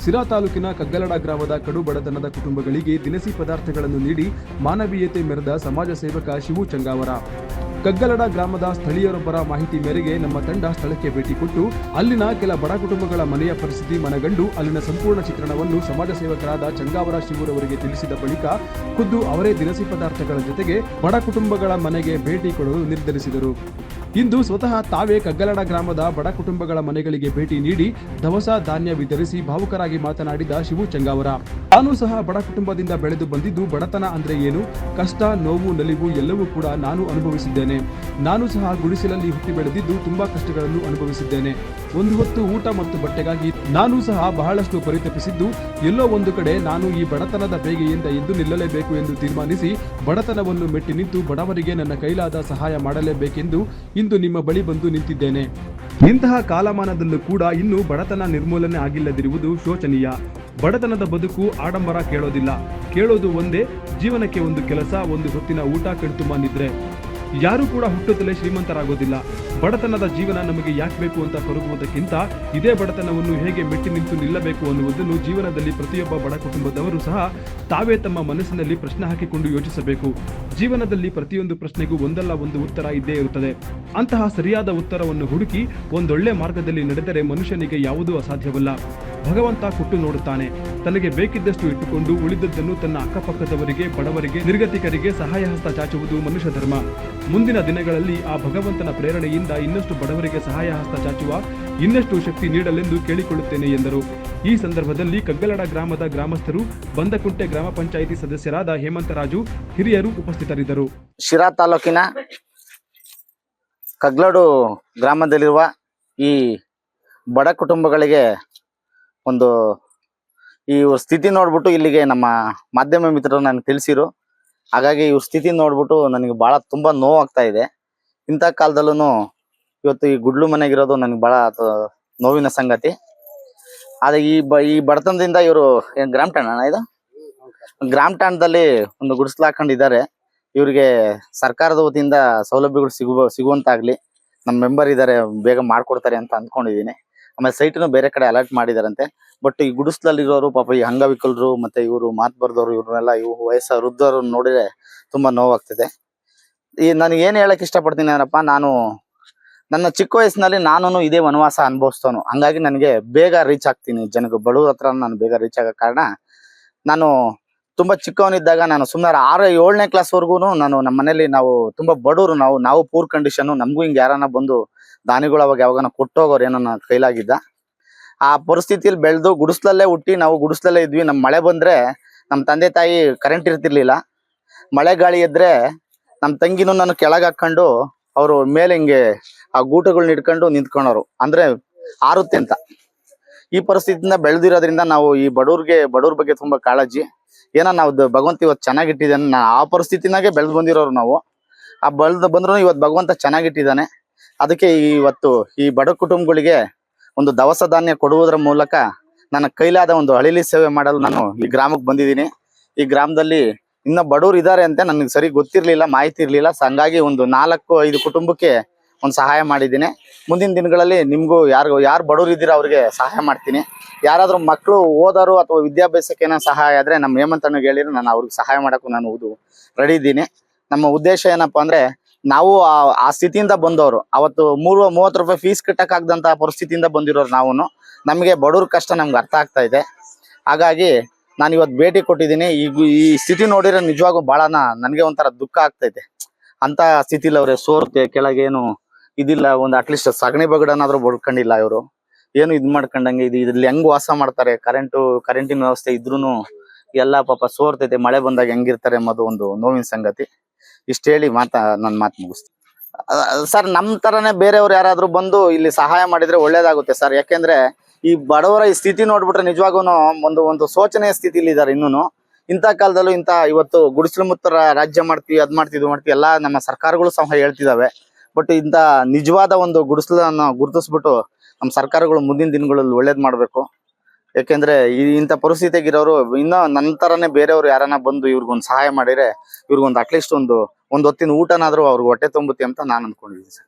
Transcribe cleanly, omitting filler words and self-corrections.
ಸಿರಾ ತಾಲೂಕಿನ ಕಗ್ಗಲಡ ಗ್ರಾಮದ ಕಡು ಬಡತನದ ಕುಟುಂಬಗಳಿಗೆ ದಿನಸಿ ಪದಾರ್ಥಗಳನ್ನು ನೀಡಿ ಮಾನವೀಯತೆ ಮೆರೆದ ಸಮಾಜ ಸೇವಕ ಶಿವು ಚಂಗಾವರ. ಕಗ್ಗಲಡ ಗ್ರಾಮದ ಸ್ಥಳೀಯರೊಬ್ಬರ ಮಾಹಿತಿ ಮೇರೆಗೆ ನಮ್ಮ ತಂಡ ಸ್ಥಳಕ್ಕೆ ಭೇಟಿ ಕೊಟ್ಟು ಅಲ್ಲಿನ ಕೆಲ ಬಡ ಕುಟುಂಬಗಳ ಮನೆಯ ಪರಿಸ್ಥಿತಿ ಮನಗಂಡು ಅಲ್ಲಿನ ಸಂಪೂರ್ಣ ಚಿತ್ರಣವನ್ನು ಸಮಾಜ ಸೇವಕರಾದ ಚಂಗಾವರ ಶಿವರವರಿಗೆ ತಿಳಿಸಿದ ಬಳಿಕ ಖುದ್ದು ಅವರೇ ದಿನಸಿ ಪದಾರ್ಥಗಳ ಜೊತೆಗೆ ಬಡ ಕುಟುಂಬಗಳ ಮನೆಗೆ ಭೇಟಿ ಕೊಡಲು ನಿರ್ಧರಿಸಿದರು. ಇಂದು ಸ್ವತಃ ತಾವೇ ಕಗ್ಗಲಡ ಗ್ರಾಮದ ಬಡ ಕುಟುಂಬಗಳ ಮನೆಗಳಿಗೆ ಭೇಟಿ ನೀಡಿ ದವಸ ಧಾನ್ಯ ವಿತರಿಸಿ ಭಾವುಕರಾಗಿ ಮಾತನಾಡಿದ ಶಿವು ಚಂಗಾವರ, ನಾನು ಸಹ ಬಡ ಕುಟುಂಬದಿಂದ ಬೆಳೆದು ಬಂದಿದ್ದು ಬಡತನ ಅಂದ್ರೆ ಏನು, ಕಷ್ಟ ನೋವು ನಲಿವು ಎಲ್ಲವೂ ಕೂಡ ನಾನು ಅನುಭವಿಸಿದ್ದೇನೆ. ನಾನು ಸಹ ಗುಡಿಸಲಲ್ಲಿ ಹುಟ್ಟಿ ಬೆಳೆದಿದ್ದು ತುಂಬಾ ಕಷ್ಟಗಳನ್ನು ಅನುಭವಿಸಿದ್ದೇನೆ. ಒಂದು ಹೊತ್ತು ಊಟ ಮತ್ತು ಬಟ್ಟೆಗಾಗಿ ನಾನು ಸಹ ಬಹಳಷ್ಟು ಪರಿತಪಿಸಿದ್ದು, ಎಲ್ಲೋ ಒಂದು ಕಡೆ ನಾನು ಈ ಬಡತನದ ಬೇಗೆಯಿಂದ ಎದ್ದು ನಿಲ್ಲಲೇಬೇಕು ಎಂದು ತೀರ್ಮಾನಿಸಿ ಬಡತನವನ್ನು ಮೆಟ್ಟಿ ನಿಂತು ಬಡವರಿಗೆ ನನ್ನ ಕೈಲಾದ ಸಹಾಯ ಮಾಡಲೇಬೇಕೆಂದು ಇಂದು ನಿಮ್ಮ ಬಳಿ ಬಂದು ನಿಂತಿದ್ದೇನೆ. ಇಂತಹ ಕಾಲಮಾನದಲ್ಲೂ ಕೂಡ ಇನ್ನೂ ಬಡತನ ನಿರ್ಮೂಲನೆ ಆಗಿಲ್ಲದಿರುವುದು ಶೋಚನೀಯ. ಬಡತನದ ಬದುಕು ಆಡಂಬರ ಕೇಳೋದಿಲ್ಲ, ಕೇಳೋದು ಒಂದೇ, ಜೀವನಕ್ಕೆ ಒಂದು ಕೆಲಸ, ಒಂದು ಹೊತ್ತಿನ ಊಟ, ಕಣ್ತುಂಬ ನಿದ್ರೆ. ಯಾರೂ ಕೂಡ ಹುಟ್ಟುತ್ತಲೇ ಶ್ರೀಮಂತರಾಗೋದಿಲ್ಲ. ಬಡತನದ ಜೀವನ ನಮಗೆ ಯಾಕೆ ಬೇಕು ಅಂತ ಕೊರಗುವುದಕ್ಕಿಂತ ಇದೇ ಬಡತನವನ್ನು ಹೇಗೆ ಮೆಟ್ಟಿ ನಿಂತು ನಿಲ್ಲಬೇಕು ಅನ್ನುವುದನ್ನು ಜೀವನದಲ್ಲಿ ಪ್ರತಿಯೊಬ್ಬ ಬಡ ಕುಟುಂಬದವರು ಸಹ ತಾವೇ ತಮ್ಮ ಮನಸ್ಸಿನಲ್ಲಿ ಪ್ರಶ್ನೆ ಹಾಕಿಕೊಂಡು ಯೋಚಿಸಬೇಕು. ಜೀವನದಲ್ಲಿ ಪ್ರತಿಯೊಂದು ಪ್ರಶ್ನೆಗೂ ಒಂದಲ್ಲ ಒಂದು ಉತ್ತರ ಇದ್ದೇ ಇರುತ್ತದೆ. ಅಂತಹ ಸರಿಯಾದ ಉತ್ತರವನ್ನು ಹುಡುಕಿ ಒಂದೊಳ್ಳೆ ಮಾರ್ಗದಲ್ಲಿ ನಡೆದರೆ ಮನುಷ್ಯನಿಗೆ ಯಾವುದೂ ಅಸಾಧ್ಯವಲ್ಲ. ಭಗವಂತ ಕೊಟ್ಟು ನೋಡುತ್ತಾನೆ. ತನಗೆ ಬೇಕಿದ್ದಷ್ಟು ಇಟ್ಟುಕೊಂಡು ಉಳಿದದ್ದನ್ನು ತನ್ನ ಅಕ್ಕಪಕ್ಕದವರಿಗೆ, ಬಡವರಿಗೆ, ನಿರ್ಗತಿಕರಿಗೆ ಸಹಾಯ ಹಸ್ತ ಚಾಚುವುದು ಮನುಷ್ಯ ಧರ್ಮ. ಮುಂದಿನ ದಿನಗಳಲ್ಲಿ ಆ ಭಗವಂತನ ಪ್ರೇರಣೆಯಿಂದ ಇನ್ನಷ್ಟು ಬಡವರಿಗೆ ಸಹಾಯ ಹಸ್ತ ಚಾಚುವ ಇನ್ನಷ್ಟು ಶಕ್ತಿ ನೀಡಲೆಂದು ಕೇಳಿಕೊಳ್ಳುತ್ತೇನೆ ಎಂದರು. ಈ ಸಂದರ್ಭದಲ್ಲಿ ಕಗ್ಗಲಡ ಗ್ರಾಮದ ಗ್ರಾಮಸ್ಥರು, ಬಂದಕುಂಟೆ ಗ್ರಾಮ ಪಂಚಾಯಿತಿ ಸದಸ್ಯರಾದ ಹೇಮಂತರಾಜು, ಹಿರಿಯರು ಉಪಸ್ಥಿತರಿದ್ದರು. ಶಿರಾ ತಾಲೂಕಿನ ಕಗ್ಗಲಡು ಗ್ರಾಮದಲ್ಲಿರುವ ಈ ಬಡ ಕುಟುಂಬಗಳಿಗೆ ಒಂದು ಈ ಸ್ಥಿತಿ ನೋಡ್ಬಿಟ್ಟು ಇಲ್ಲಿಗೆ ನಮ್ಮ ಮಾಧ್ಯಮ ಮಿತ್ರರು ನನಗೆ ತಿಳಿಸಿರು. ಹಾಗಾಗಿ ಇವ್ರ ಸ್ಥಿತಿ ನೋಡ್ಬಿಟ್ಟು ನನಗೆ ಭಾಳ ತುಂಬ ನೋವಾಗ್ತಾ ಇದೆ. ಇಂಥ ಕಾಲದಲ್ಲೂ ಇವತ್ತು ಈ ಗುಡ್ಲು ಮನೆಗಿರೋದು ನನಗೆ ಭಾಳ ನೋವಿನ ಸಂಗತಿ. ಆದರೆ ಈ ಬಡತನದಿಂದ ಇವರು ಏನು ಗ್ರಾಮ ಠಾಣ ಇದು ಗ್ರಾಮ ಠಾಣದಲ್ಲಿ ಒಂದು ಗುಡಿಸ್ಲು ಹಾಕೊಂಡಿದ್ದಾರೆ. ಇವರಿಗೆ ಸರ್ಕಾರದ ವತಿಯಿಂದ ಸೌಲಭ್ಯಗಳು ಸಿಗುವಂತಾಗಲಿ. ನಮ್ಮ ಮೆಂಬರ್ ಇದ್ದಾರೆ, ಬೇಗ ಮಾಡಿಕೊಡ್ತಾರೆ ಅಂತ ಅಂದ್ಕೊಂಡಿದ್ದೀನಿ. ಆಮೇಲೆ ಸೈಟನ್ನು ಬೇರೆ ಕಡೆ ಅಲರ್ಟ್ ಮಾಡಿದಾರಂತೆ. ಬಟ್ ಈ ಗುಡಿಸ್ಲಲ್ಲಿರೋರು ಪಾಪ ಈ ಅಂಗವಿಕಲರು ಮತ್ತೆ ಇವರು ಮಾತು ಬರ್ದವರು ಇವ್ರನ್ನೆಲ್ಲ ವಯಸ್ಸ ವೃದ್ಧರು ನೋಡಿದ್ರೆ ತುಂಬಾ ನೋವಾಗ್ತಿದೆ. ನನಗೆ ಏನು ಹೇಳಕ್ ಇಷ್ಟಪಡ್ತೀನಿ ಅಂದ್ರಪ್ಪ, ನಾನು ನನ್ನ ಚಿಕ್ಕ ವಯಸ್ಸಿನಲ್ಲಿ ನಾನು ಇದೇ ವನವಾಸ ಅನುಭವಿಸ್ತವನು. ಹಂಗಾಗಿ ನನಗೆ ಬೇಗ ರೀಚ್ ಆಗ್ತೀನಿ ಜನಕ್ಕೆ, ಬಡವ್ರ ಹತ್ರ ನಾನು ಬೇಗ ರೀಚ್ ಆಗೋ ಕಾರಣ ನಾನು ತುಂಬಾ ಚಿಕ್ಕವನಿದ್ದಾಗ ನಾನು ಸುಮಾರು 6-7ನೇ ಕ್ಲಾಸ್ವರೆಗೂ ನಾನು ನಮ್ಮ ಮನೇಲಿ ನಾವು ತುಂಬಾ ಬಡವರು, ನಾವು ಪೂರ್ ಕಂಡೀಷನ್. ನಮಗೂ ಹಿಂಗೆ ಯಾರನ್ನ ಬಂದು ದಾನಿಗಳು ಅವಾಗ ಯಾವಾಗ ಕೊಟ್ಟೋಗೋರು ಏನೋ ನನ್ನ ಕೈಲಾಗಿದ್ದ. ಆ ಪರಿಸ್ಥಿತಿಯಲ್ಲಿ ಬೆಳೆದು ಗುಡಿಸ್ಲಲ್ಲೇ ಹುಟ್ಟಿ ನಾವು ಗುಡಿಸ್ಲಲ್ಲೇ ಇದ್ವಿ. ನಮ್ಮ ಮಳೆ ಬಂದ್ರೆ ನಮ್ಮ ತಂದೆ ತಾಯಿ ಕರೆಂಟ್ ಇರ್ತಿರ್ಲಿಲ್ಲ. ಮಳೆ ಗಾಳಿ ಇದ್ರೆ ನಮ್ಮ ತಂಗಿನೂ ನಾನು ಕೆಳಗೆ ಹಾಕೊಂಡು ಅವರು ಮೇಲೆ ಹಿಂಗೆ ಆ ಗೂಟಗಳನ್ನ ಇಟ್ಕೊಂಡು ನಿಂತ್ಕೊಂಡವ್ರು, ಅಂದ್ರೆ ಆರುತ್ತೆ ಅಂತ. ಈ ಪರಿಸ್ಥಿತಿಯಿಂದ ಬೆಳೆದಿರೋದ್ರಿಂದ ನಾವು ಈ ಬಡವ್ರ ಬಗ್ಗೆ ತುಂಬಾ ಕಾಳಜಿ. ಏನೋ ನಾವು ಭಗವಂತ ಇವತ್ತು ಚೆನ್ನಾಗಿಟ್ಟಿದ್ದಾನೆ. ಆ ಪರಿಸ್ಥಿತಿನಾಗೆ ಬೆಳೆದು ಬಂದಿರೋರು ನಾವು. ಆ ಬಂದ್ರು ಇವತ್ತು ಭಗವಂತ ಚೆನ್ನಾಗಿಟ್ಟಿದ್ದಾನೆ. ಅದಕ್ಕೆ ಇವತ್ತು ಈ ಬಡ ಕುಟುಂಬಗಳಿಗೆ ಒಂದು ದವಸ ಧಾನ್ಯ ಕೊಡುವುದರ ಮೂಲಕ ನನ್ನ ಕೈಲಾದ ಒಂದು ಅಳಿಲಿ ಸೇವೆ ಮಾಡಲು ನಾನು ಈ ಗ್ರಾಮಕ್ಕೆ ಬಂದಿದ್ದೀನಿ. ಈ ಗ್ರಾಮದಲ್ಲಿ ಇನ್ನ ಬಡವರು ಇದ್ದಾರೆ ಅಂತ ನನಗೆ ಸರಿ ಗೊತ್ತಿರ್ಲಿಲ್ಲ, ಮಾಹಿತಿ ಇರ್ಲಿಲ್ಲ. ಹಂಗಾಗಿ ಒಂದು 4-5 ಕುಟುಂಬಕ್ಕೆ ಒಂದು ಸಹಾಯ ಮಾಡಿದ್ದೀನಿ. ಮುಂದಿನ ದಿನಗಳಲ್ಲಿ ನಿಮ್ಗೂ ಯಾರು ಬಡವರು ಇದ್ದೀರಾ ಅವ್ರಿಗೆ ಸಹಾಯ ಮಾಡ್ತೀನಿ. ಯಾರಾದ್ರೂ ಮಕ್ಕಳು ಓದಾರು ಅಥವಾ ವಿದ್ಯಾಭ್ಯಾಸಕ್ಕೆ ಏನೋ ಸಹಾಯ ಆದ್ರೆ ನಮ್ಮ ಹೇಮಂತನಿಗೆ ಹೇಳಿದ್ರೆ ನಾನು ಅವ್ರಿಗೆ ಸಹಾಯ ಮಾಡಕ್ಕೂ ನಾನು ರೆಡಿ ಇದ್ದೀನಿ. ನಮ್ಮ ಉದ್ದೇಶ ಏನಪ್ಪಾ ಅಂದ್ರೆ, ನಾವು ಆ ಸ್ಥಿತಿಯಿಂದ ಬಂದವರು. ಅವತ್ತು 30 ರೂಪಾಯಿ ಫೀಸ್ ಕಟ್ಟಕ್ಕಾಗದಂತ ಪರಿಸ್ಥಿತಿಯಿಂದ ಬಂದಿರೋರು ನಾವು. ನಮಗೆ ಬಡವ್ರ ಕಷ್ಟ ನಮ್ಗೆ ಅರ್ಥ ಆಗ್ತಾ ಇದೆ. ಹಾಗಾಗಿ ನಾನು ಇವತ್ತು ಭೇಟಿ ಕೊಟ್ಟಿದ್ದೀನಿ. ಈ ಸ್ಥಿತಿ ನೋಡಿದ್ರೆ ನಿಜವಾಗೂ ಭಾಳ ನನಗೆ ಒಂಥರ ದುಃಖ ಆಗ್ತೈತೆ. ಅಂತ ಸ್ಥಿತಿಲಿ ಅವ್ರೆ ಸೋರುತ್ತೆ, ಕೆಳಗೇನು ಇದಿಲ್ಲ, ಒಂದು ಅಟ್ಲೀಸ್ಟ್ ಸಗಣಿ ಬಗಡನಾದ್ರೂ ಬಡ್ಕೊಂಡಿಲ್ಲ ಇವರು. ಏನು ಇದ್ ಮಾಡ್ಕೊಂಡಂಗೆ ಇದ್ರಲ್ಲಿ ಹೆಂಗ್ ವಾಸ ಮಾಡ್ತಾರೆ. ಕರೆಂಟಿನ ವ್ಯವಸ್ಥೆ ಇದ್ರೂ ಎಲ್ಲ ಪಾಪ ಸೋರ್ತೈತೆ. ಮಳೆ ಬಂದಾಗ ಹೆಂಗಿರ್ತಾರೆ ಅನ್ನೋದು ಒಂದು ನೋವಿನ ಸಂಗತಿ. ಇಷ್ಟ ಹೇಳಿ ನನ್ನ ಮಾತು ಮುಗಿಸ್ತೀನಿ. ಸರ್, ನಮ್ಮ ತರನೇ ಬೇರೆಯವ್ರು ಯಾರಾದ್ರೂ ಬಂದು ಇಲ್ಲಿ ಸಹಾಯ ಮಾಡಿದ್ರೆ ಒಳ್ಳೇದಾಗುತ್ತೆ ಸರ್. ಯಾಕೆಂದ್ರೆ ಈ ಬಡವರ ಈ ಸ್ಥಿತಿ ನೋಡ್ಬಿಟ್ರೆ ನಿಜವಾಗೂ ಒಂದು ಶೋಚನೆಯ ಸ್ಥಿತಿಲಿ ಇದ್ದಾರೆ ಇನ್ನೂ. ಇಂಥ ಕಾಲದಲ್ಲೂ ಇವತ್ತು ಗುಡಿಸಲು ಮುಕ್ತ ರಾಜ್ಯ ಮಾಡ್ತೀವಿ, ಅದ್ ಮಾಡ್ತೀವಿ, ಇದು ಮಾಡ್ತೀವಿ, ಎಲ್ಲ ನಮ್ಮ ಸರ್ಕಾರಗಳು ಸಹ ಹೇಳ್ತಿದಾವೆ. ಬಟ್ ಇಂಥ ನಿಜವಾದ ಒಂದು ಗುಡಿಸಲನ್ನ ಗುರುತಿಸ್ಬಿಟ್ಟು ನಮ್ಮ ಸರ್ಕಾರಗಳು ಮುಂದಿನ ದಿನಗಳಲ್ಲಿ ಒಳ್ಳೇದ್ ಮಾಡ್ಬೇಕು. ಯಾಕೆಂದ್ರೆ ಇಂಥ ಪರಿಸ್ಥಿತಿಗಿರೋರು ಇನ್ನೂ ನನ್ನ ತರನೇ ಬೇರೆಯವ್ರು ಯಾರನ್ನ ಬಂದು ಇವ್ರಿಗೊಂದು ಸಹಾಯ ಮಾಡಿದ್ರೆ ಇವ್ರಿಗೊಂದು ಅಟ್ಲೀಸ್ಟ್ ಒಂದು ಹೊತ್ತಿನ ಊಟನಾದ್ರೂ ಅವ್ರಿಗೆ ಹೊಟ್ಟೆ ತುಂಬುತ್ತೆ ಅಂತ ನಾನು ಅಂದ್ಕೊಂಡಿದ್ದೀನಿ ಸರ್.